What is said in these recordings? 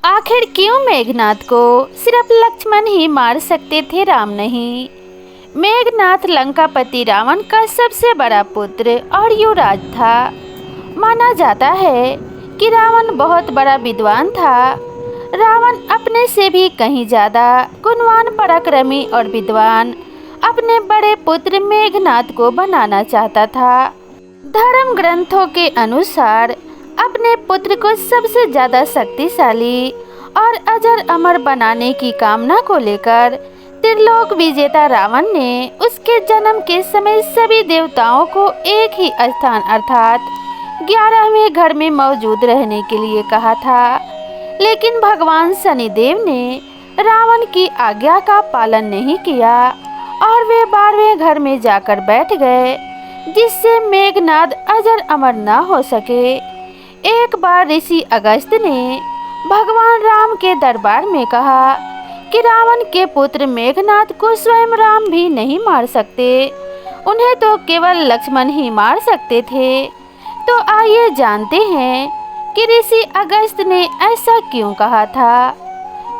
आखिर क्यों मेघनाथ को सिर्फ लक्ष्मण ही मार सकते थे, राम नहीं? मेघनाथ लंकापति रावण का सबसे बड़ा पुत्र और युवराज था। माना जाता है कि रावण बहुत बड़ा विद्वान था। रावण अपने से भी कहीं ज्यादा गुणवान, पराक्रमी और विद्वान अपने बड़े पुत्र मेघनाथ को बनाना चाहता था। धर्म ग्रंथों के अनुसार अपने पुत्र को सबसे ज्यादा शक्तिशाली और अजर अमर बनाने की कामना को लेकर त्रिलोक विजेता रावण ने उसके जन्म के समय सभी देवताओं को एक ही स्थान अर्थात 11वें घर में मौजूद रहने के लिए कहा था। लेकिन भगवान शनिदेव ने रावण की आज्ञा का पालन नहीं किया और वे 12वें घर में जाकर बैठ गए, जिससे मेघनाद अजर अमर न हो सके। एक बार ऋषि अगस्त्य ने भगवान राम के दरबार में कहा कि रावण के पुत्र मेघनाद को स्वयं राम भी नहीं मार सकते, उन्हें तो केवल लक्ष्मण ही मार सकते थे। तो आइए जानते हैं कि ऋषि अगस्त्य ने ऐसा क्यों कहा था।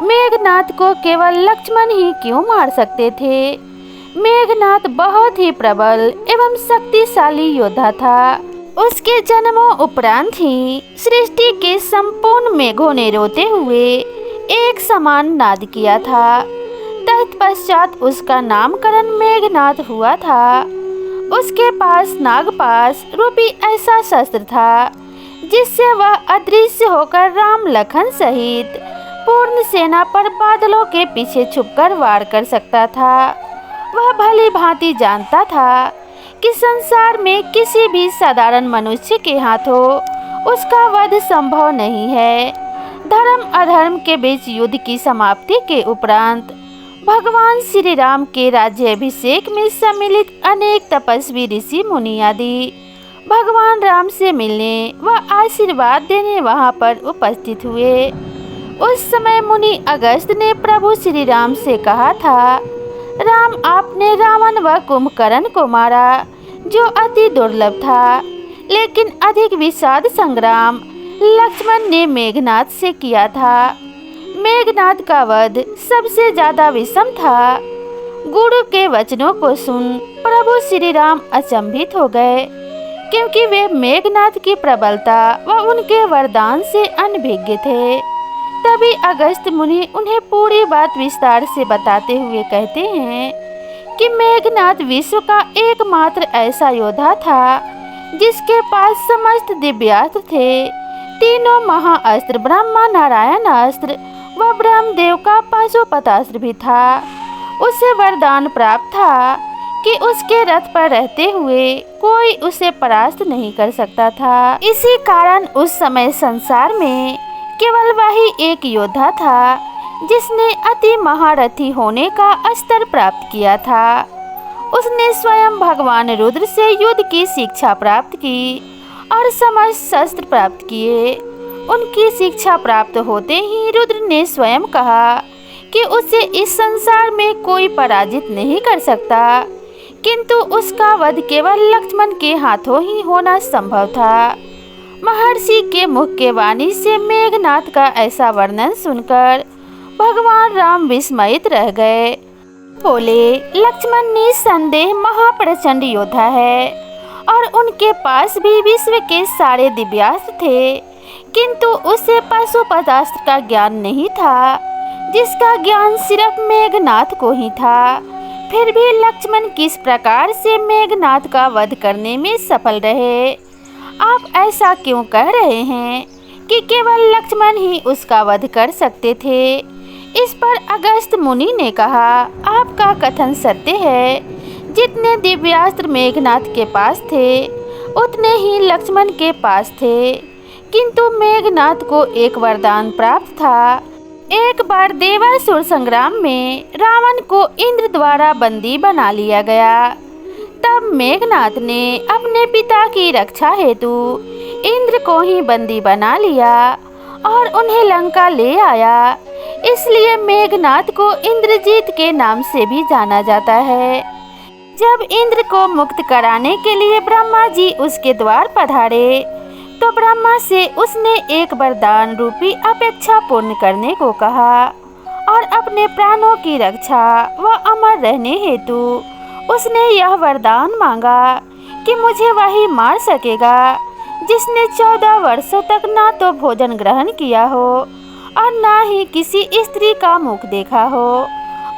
मेघनाद को केवल लक्ष्मण ही क्यों मार सकते थे? मेघनाद बहुत ही प्रबल एवं शक्तिशाली योद्धा था। उसके जन्मों उपरांत ही सृष्टि के संपूर्ण मेघों ने रोते हुए एक समान नाद किया था। तत्पश्चात उसका नामकरण मेघनाद हुआ था। उसके पास नागपाश रूपी ऐसा शस्त्र था जिससे वह अदृश्य होकर राम लखन सहित पूर्ण सेना पर बादलों के पीछे छुपकर वार कर सकता था। वह भली भांति जानता था कि संसार में किसी भी साधारण मनुष्य के हाथों उसका वध संभव नहीं है। धर्म अधर्म के बीच युद्ध की समाप्ति के उपरांत भगवान श्री राम के राज्याभिषेक में सम्मिलित अनेक तपस्वी ऋषि मुनि आदि भगवान राम से मिलने व आशीर्वाद देने वहां पर उपस्थित हुए। उस समय मुनि अगस्त्य ने प्रभु श्री राम से कहा था, राम, आपने रावण व कुंभकर्ण को मारा, जो अति दुर्लभ था, लेकिन अधिक विषाद संग्राम लक्ष्मण ने मेघनाद से किया था। मेघनाद का वध सबसे ज्यादा विषम था। गुरु के वचनों को सुन प्रभु श्री राम अचंभित हो गए, क्योंकि वे मेघनाद की प्रबलता व उनके वरदान से अनभिज्ञ थे। तभी अगस्त्य मुनि उन्हें पूरी बात विस्तार से बताते हुए कहते हैं कि मेघनाद विश्व का एकमात्र ऐसा योद्धा था जिसके पास समस्त दिव्यास्त्र थे। तीनों महाअस्त्र, ब्रह्मा नारायण अस्त्र व ब्रह्मदेव का पाशुपतास्त्र भी था। उसे वरदान प्राप्त था कि उसके रथ पर रहते हुए कोई उसे परास्त नहीं कर सकता था। इसी कारण उस समय संसार में केवल वही एक योद्धा था जिसने अति महारथी होने का स्तर प्राप्त किया था। उसने स्वयं भगवान रुद्र से युद्ध की शिक्षा प्राप्त की और समस्त शस्त्र प्राप्त किए। उनकी शिक्षा प्राप्त होते ही रुद्र ने स्वयं कहा कि उसे इस संसार में कोई पराजित नहीं कर सकता, किंतु उसका वध केवल लक्ष्मण के हाथों ही होना संभव था। महर्षि के मुख के वाणी से मेघनाद का ऐसा वर्णन सुनकर भगवान राम विस्मयित रह गए। बोले, लक्ष्मण निसंदेह महाप्रचंड योद्धा है और उनके पास भी विश्व के सारे दिव्यास्त्र थे, किंतु उसे पाशुपतास्त्र का ज्ञान नहीं था, जिसका ज्ञान सिर्फ मेघनाद को ही था। फिर भी लक्ष्मण किस प्रकार से मेघनाद का वध करने में सफल रहे? आप ऐसा क्यों कह रहे हैं कि केवल लक्ष्मण ही उसका वध कर सकते थे? इस पर अगस्त्य मुनि ने कहा, आपका कथन सत्य है। जितने दिव्यास्त्र मेघनाद के पास थे उतने ही लक्ष्मण के पास थे, किंतु मेघनाद को एक वरदान प्राप्त था। एक बार देवासुर संग्राम में रावण को इंद्र द्वारा बंदी बना लिया गया। तब मेघनाद ने अपने पिता की रक्षा हेतु इंद्र को ही बंदी बना लिया और उन्हें लंका ले आया। इसलिए मेघनाद को इंद्रजीत के नाम से भी जाना जाता है। जब इंद्र को मुक्त कराने के लिए ब्रह्मा जी उसके द्वार पधारे तो ब्रह्मा से उसने एक वरदान रूपी अपेक्षा पूर्ण करने को कहा और अपने प्राणों की रक्षा व अमर रहने हेतु उसने यह वरदान मांगा कि मुझे वही मार सकेगा जिसने 14 वर्षों तक ना तो भोजन ग्रहण किया हो और ना ही किसी स्त्री का मुख देखा हो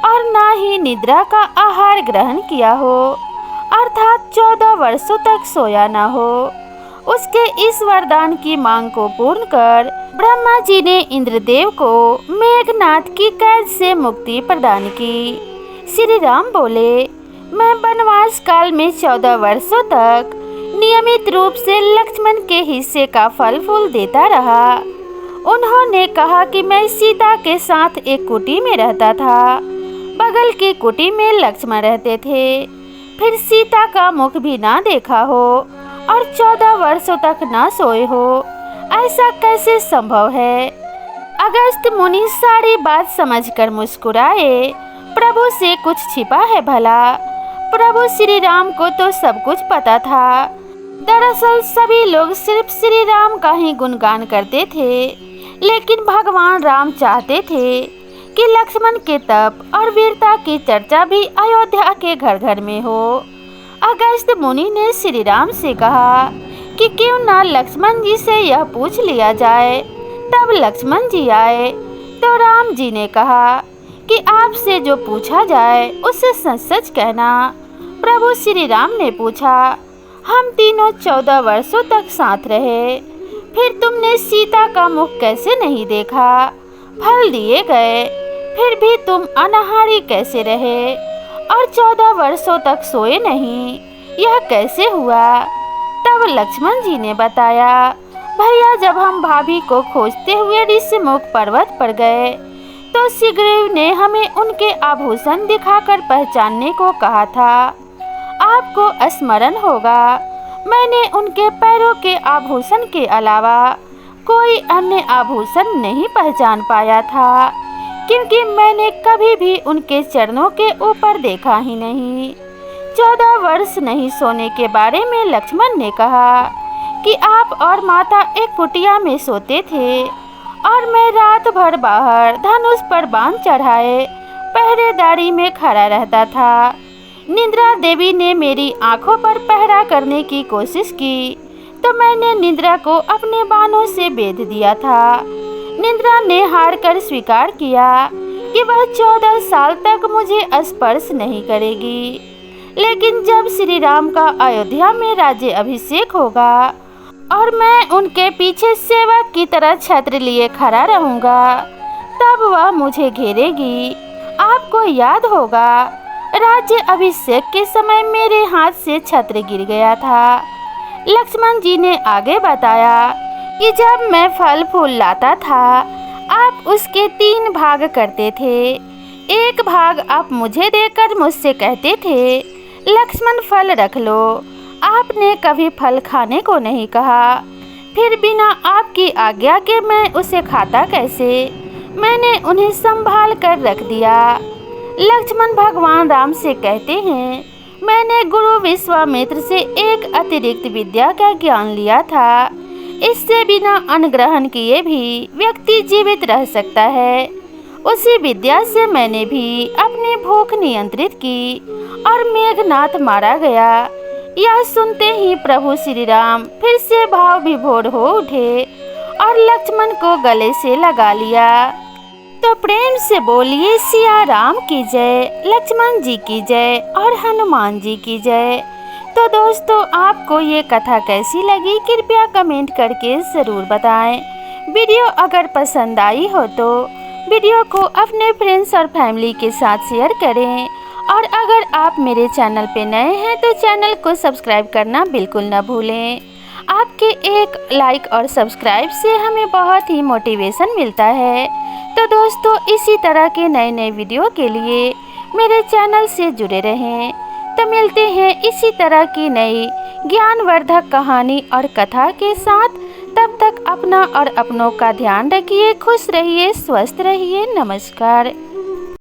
और ना ही निद्रा का आहार ग्रहण किया हो, अर्थात 14 वर्षों तक सोया ना हो। उसके इस वरदान की मांग को पूर्ण कर ब्रह्मा जी ने इंद्रदेव को मेघनाथ की कैद से मुक्ति प्रदान की। श्री राम बोले, मैं वनवास काल में 14 वर्षों तक नियमित रूप से लक्ष्मण के हिस्से का फल फूल देता रहा। उन्होंने कहा कि मैं सीता के साथ एक कुटी में रहता था। बगल की कुटी में लक्ष्मण रहते थे। फिर सीता का मुख भी ना देखा हो और 14 वर्षों तक ना सोए हो, ऐसा कैसे संभव है? अगस्त्य मुनि सारी बात समझकर मुस्कुराए। प्रभु से कुछ छिपा है भला? प्रभु श्री राम को तो सब कुछ पता था। दरअसल सभी लोग सिर्फ श्री राम का ही गुणगान करते थे, लेकिन भगवान राम चाहते थे कि लक्ष्मण के तप और वीरता की चर्चा भी अयोध्या के घर घर में हो। अगस्त्य मुनि ने श्री राम से कहा कि क्यों ना लक्ष्मण जी से यह पूछ लिया जाए। तब लक्ष्मण जी आए तो राम जी ने कहा कि आपसे जो पूछा जाए उसे सच सच कहना। प्रभु श्री राम ने पूछा, हम तीनों 14 वर्षों तक साथ रहे, फिर तुमने सीता का मुख कैसे नहीं देखा? फल दिए गए, फिर भी तुम अनाहारी कैसे रहे और 14 वर्षों तक सोए नहीं? यह कैसे हुआ? तब लक्ष्मण जी ने बताया, भैया जब हम भाभी को खोजते हुए ऋषिमुख पर्वत पर गए तो सुग्रीव ने हमें उनके आभूषण दिखाकर पहचानने को कहा था। आपको स्मरण होगा, मैंने उनके पैरों के आभूषण के अलावा कोई अन्य आभूषण नहीं पहचान पाया था, क्योंकि मैंने कभी भी उनके चरणों के ऊपर देखा ही नहीं। 14 वर्ष नहीं सोने के बारे में लक्ष्मण ने कहा कि आप और माता एक कुटिया में सोते थे और मैं रात भर बाहर धनुष पर बाण चढ़ाए पहरेदारी में खड़ा रहता था। निद्रा देवी ने मेरी आंखों पर पहरा करने की कोशिश की तो मैंने निद्रा को अपने बाणों से बेध दिया था। निद्रा ने हार कर स्वीकार किया कि वह 14 साल तक मुझे स्पर्श नहीं करेगी, लेकिन जब श्री राम का अयोध्या में राज्य अभिषेक होगा और मैं उनके पीछे सेवक की तरह छत्र लिए खड़ा रहूंगा, तब वह मुझे घेरेगी। आपको याद होगा, राज्य अभिषेक के समय मेरे हाथ से छत्र गिर गया था। लक्ष्मण जी ने आगे बताया कि जब मैं फल फूल लाता था, आप उसके 3 भाग करते थे। एक भाग आप मुझे देकर मुझसे कहते थे, लक्ष्मण फल रख लो। आपने कभी फल खाने को नहीं कहा। फिर बिना आपकी आज्ञा के मैं उसे खाता कैसे? मैंने उन्हें संभाल कर रख दिया। लक्ष्मण भगवान राम से कहते हैं, मैंने गुरु विश्वामित्र से एक अतिरिक्त विद्या का ज्ञान लिया था। इससे बिना अन्न ग्रहण किए भी व्यक्ति जीवित रह सकता है। उसी विद्या से मैंने भी अपनी भूख नियंत्रित की और मेघनाथ मारा गया। यह सुनते ही प्रभु श्री राम फिर से भाव विभोर हो उठे और लक्ष्मण को गले से लगा लिया। तो प्रेम से बोलिए सिया राम की जय, लक्ष्मण जी की जय और हनुमान जी की जय। तो दोस्तों, आपको ये कथा कैसी लगी कृपया कमेंट करके ज़रूर बताएं। वीडियो अगर पसंद आई हो तो वीडियो को अपने फ्रेंड्स और फैमिली के साथ शेयर करें, और अगर आप मेरे चैनल पे नए हैं तो चैनल को सब्सक्राइब करना बिल्कुल न भूलें। आपके एक लाइक और सब्सक्राइब से हमें बहुत ही मोटिवेशन मिलता है। तो दोस्तों, इसी तरह के नए नए वीडियो के लिए मेरे चैनल से जुड़े रहें। तो मिलते हैं इसी तरह की नई ज्ञानवर्धक कहानी और कथा के साथ। तब तक अपना और अपनों का ध्यान रखिए, खुश रहिए, स्वस्थ रहिए। नमस्कार।